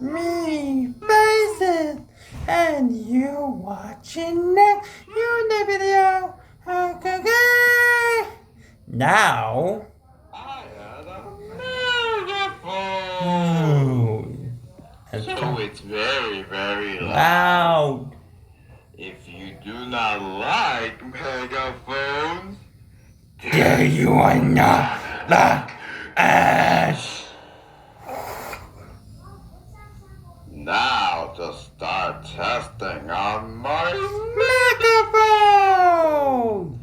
me faces, and you're watching next YouTube video. Okay. Now. I had a megaphone. So it's very, very loud. If you do not like megaphones, There you are not like ass. Now to start testing on my Megaphone.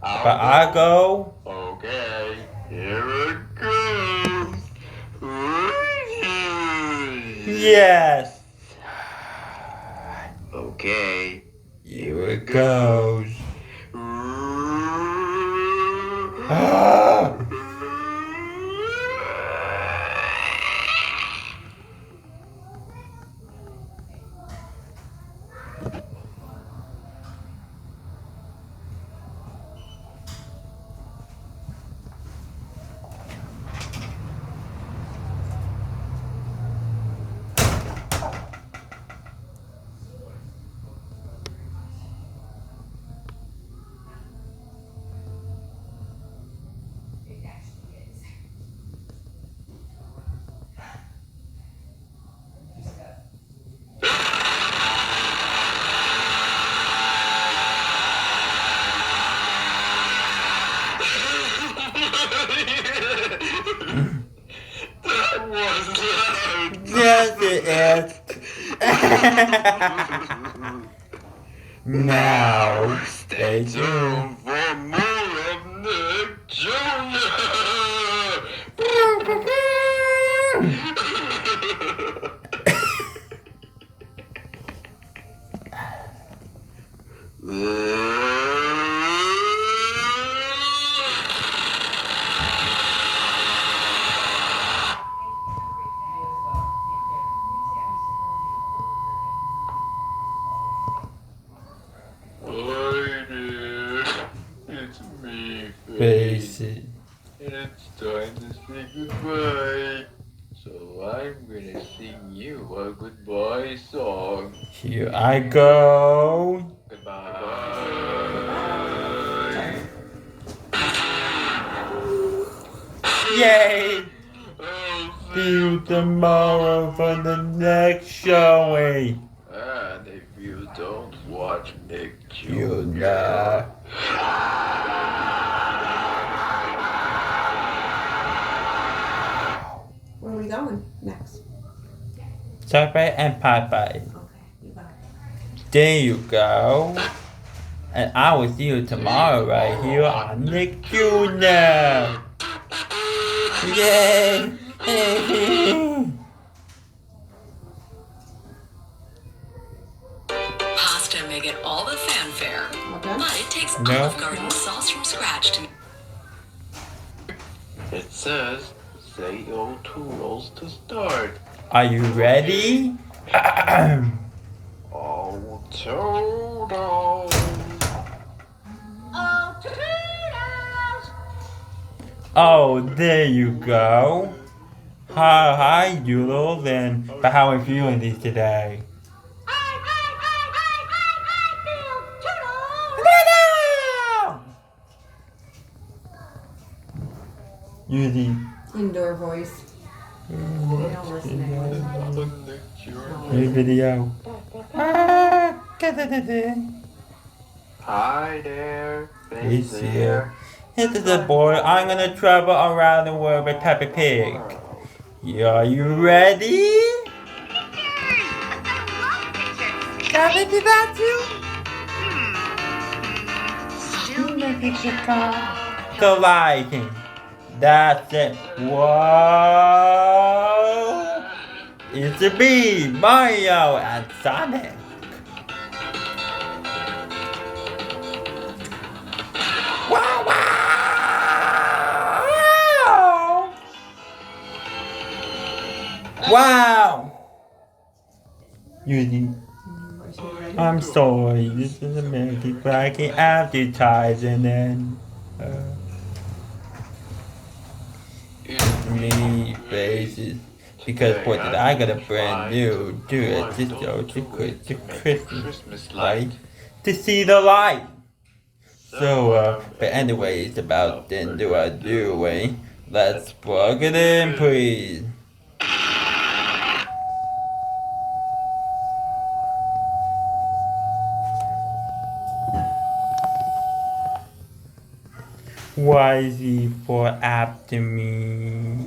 But I go. Okay, here it goes. Yes. Okay, Here it goes. That was loud. Yes, it is. Now, stay tuned. For more of Nick Jr. Hi there, it's me, Face it. and it's time to say goodbye. So I'm gonna sing you a goodbye song. Here I go. Goodbye. Yay! I'll See you tomorrow for the next showing. And if you don't watch Nick Jr. You know. Where are we going next? Subway and Popeye. Okay, you got it. There you go. And I will see you tomorrow right here on Nick Jr. Yay! Pasta may get all the fanfare, Okay. but it takes No. Olive Garden sauce from scratch to It says, say O toodles to start. Are you ready? Oh, toodles. Oh, there you go. Hi, Doodles, and but how are you feeling these today? Using Indoor voice. They don't listen anyway. Nick Jr. new video. Hi there. He's here. This is the boy. I'm gonna travel around the world with Peppa Pig. Are you ready? Can I do that too? The lighting. That's it. Whoa! It's a me, Mario, and Sonic. Wow! Wow! Wow! Using. I'm sorry. This is American bragging advertising and. Me faces. Because for that I got a brand new to Christmas light to see the light. So, but anyways, about then do I do, eh? Let's plug it in, please. YZ for after me.